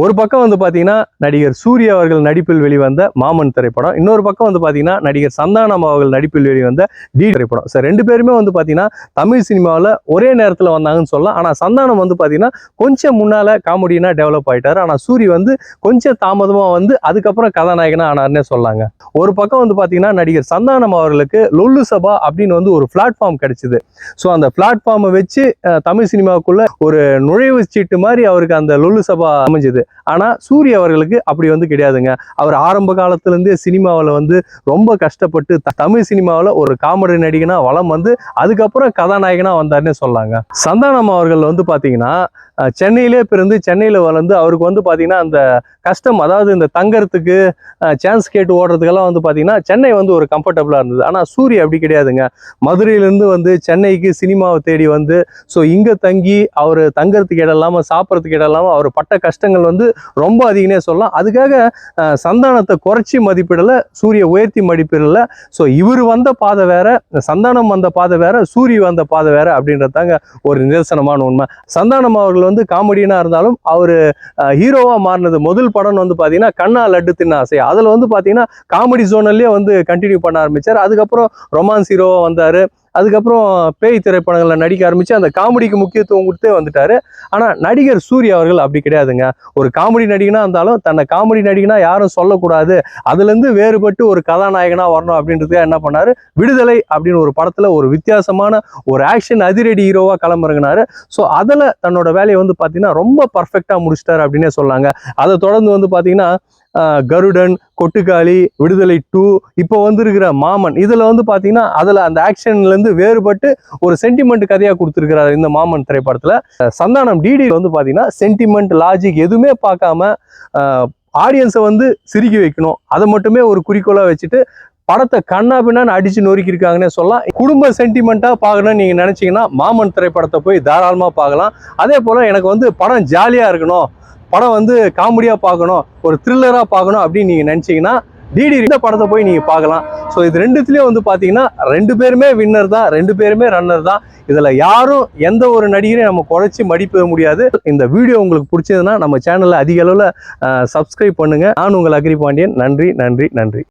ஒரு பக்கம் வந்து பார்த்தீங்கன்னா நடிகர் சூர்யா அவர்கள் நடிப்பில் வெளிவந்த மாமன் திரைப்படம், இன்னொரு பக்கம் வந்து பார்த்தீங்கன்னா நடிகர் சந்தானம் அவர்கள் நடிப்பில் வெளிவந்த டி திரைப்படம். ஸோ 2 பேருமே வந்து பார்த்தீங்கன்னா தமிழ் சினிமாவில் ஒரே நேரத்தில் வந்தாங்கன்னு சொல்லலாம். ஆனால் சந்தானம் வந்து பார்த்தீங்கன்னா கொஞ்சம் முன்னால் காமெடினா டெவலப் ஆகிட்டார். ஆனால் சூரி வந்து கொஞ்சம் தாமதமாக வந்து அதுக்கப்புறம் கதாநாயகனாக ஆனார்னே சொல்லாங்க. ஒரு பக்கம் வந்து பார்த்தீங்கன்னா நடிகர் சந்தானம் அவர்களுக்கு லொல்லு சபா அப்படின்னு வந்து ஒரு பிளாட்ஃபார்ம் கிடைச்சிது. ஸோ அந்த பிளாட்ஃபார்மை வச்சு தமிழ் சினிமாவுக்குள்ள ஒரு நுழைவு சீட்டு மாதிரி அவருக்கு அந்த லொல்லு சபா அமைஞ்சது. ஆனா சூரிய அவர்களுக்கு அப்படி வந்து கிடையாதுங்க. அவர் ஆரம்ப காலத்துல இருந்தே சினிமாவில் வந்து ரொம்ப கஷ்டப்பட்டு தமிழ் சினிமாவில் ஒரு காமெடி நடிகனா வலம் வந்து அதுக்கப்புறம் கதாநாயகனா வந்தாருன்னு சொல்லாங்க. சந்தானம் அவர்கள் வந்து பாத்தீங்கன்னா சென்னையிலே பிறந்து சென்னையில வளர்ந்து அவருக்கு வந்து பாத்தீங்கன்னா அந்த கஷ்டம், அதாவது இந்த தங்கறதுக்கு சான்ஸ் கேட்டு ஓடுறதுக்கெல்லாம் வந்து பாத்தீங்கன்னா சென்னை வந்து ஒரு கம்ஃபர்டபுளா இருந்தது. ஆனா சூரிய அப்படி கிடையாதுங்க. மதுரையிலிருந்து வந்து சென்னைக்கு சினிமாவை தேடி வந்து ஸோ இங்க தங்கி அவர் தங்கறதுக்கு இடம் இல்லாம சாப்பிட்றதுக்கு இடம் இல்லாம அவர் பட்ட கஷ்டங்கள் வந்து ரொம்ப அதிகனே சொல்லலாம். அதுக்காக சந்தானத்தை குறைச்சி மதிப்பிடல, சூரிய உயர்த்தி மதிப்பிடல. ஸோ இவர் வந்த பாதை வேற, சந்தானம் வந்த பாதை வேற, சூரிய வந்த பாதை வேற அப்படின்றதாங்க ஒரு நிதர்சனமான உண்மை. சந்தானம் அவர்கள் வந்து காமெடியனா இருந்தாலும் அவரு ஹீரோவா மாறினது முதல் படம் வந்து பாத்தீங்கன்னா கண்ணா லட்டு தின்ன ஆசை. அதுல வந்து பாத்தீங்கன்னா காமெடி ஜோனல்லே வந்து கண்டினியூ பண்ண ஆரம்பிச்சார். அதுக்கப்புறம் ரொமான்ஸ் ஹீரோவா வந்தாரு. அதுக்கப்புறம் பேய் திரைப்படங்களில் நடிக்க ஆரம்பிச்சு அந்த காமெடிக்கு முக்கியத்துவம் கொடுத்தே வந்துட்டாரு. ஆனால் நடிகர் சூர்யா அவர்கள் அப்படி கிடையாதுங்க. ஒரு காமெடி நடிகனா இருந்தாலும் தன்னை காமெடி நடிகனா யாரும் சொல்லக்கூடாது, அதுலேருந்து வேறுபட்டு ஒரு கதாநாயகனா வரணும் அப்படின்றதுக்காக என்ன பண்ணாரு, விடுதலை அப்படின்னு ஒரு படத்துல ஒரு வித்தியாசமான ஒரு ஆக்ஷன் அதிரடி ஹீரோவா களமிறங்கினாரு. ஸோ அதில் தன்னோட வேலையை வந்து பார்த்தீங்கன்னா ரொம்ப பர்ஃபெக்டா முடிச்சிட்டாரு அப்படின்னே சொல்லாங்க. அதை தொடர்ந்து வந்து பார்த்தீங்கன்னா கருடன், கொட்டுக்காளி, விடுதலை 2, இப்போ வந்திருக்கிற மாமன், இதுல வந்து பாத்தீங்கன்னா அதுல அந்த ஆக்ஷன்ல இருந்து வேறுபட்டு ஒரு சென்டிமெண்ட் கதையா கொடுத்திருக்கிறாரு இந்த மாமன் திரைப்படத்துல. சந்தானம் டிடி வந்து பாத்தீங்கன்னா சென்டிமெண்ட் லாஜிக் எதுவுமே பார்க்காம ஆடியன்ஸை வந்து சிரிக்க வைக்கணும், அதை மட்டுமே ஒரு குறிக்கோளா வச்சுட்டு படத்தை கண்ணா பின்னான்னு அடிச்சு நொறுக்கி இருக்காங்கன்னே சொல்லலாம். குடும்ப சென்டிமெண்ட்டா பார்க்கணும்னு நீங்க நினைச்சீங்கன்னா மாமன் திரைப்படத்தை போய் தாராளமா பார்க்கலாம். அதே போல எனக்கு வந்து படம் ஜாலியா இருக்கணும், படம் வந்து காமெடியா பார்க்கணும், ஒரு த்ரில்லரா பார்க்கணும் அப்படின்னு நீங்க நினைச்சீங்கன்னா டிடி இந்த படத்தை போய் நீங்க பார்க்கலாம். ஸோ இது ரெண்டுத்துலயும் வந்து பாத்தீங்கன்னா 2 பேருமே வின்னர் தான், 2 பேருமே ரன்னர் தான். இதுல யாரும் எந்த ஒரு நடிகரையும் நம்ம குறைச்சி மடிப்ப முடியாது. இந்த வீடியோ உங்களுக்கு பிடிச்சதுன்னா நம்ம சேனல்ல அதிக அளவுல சப்ஸ்கிரைப் பண்ணுங்க. நான் உங்கள் அக்ரி பாண்டியன். நன்றி நன்றி நன்றி.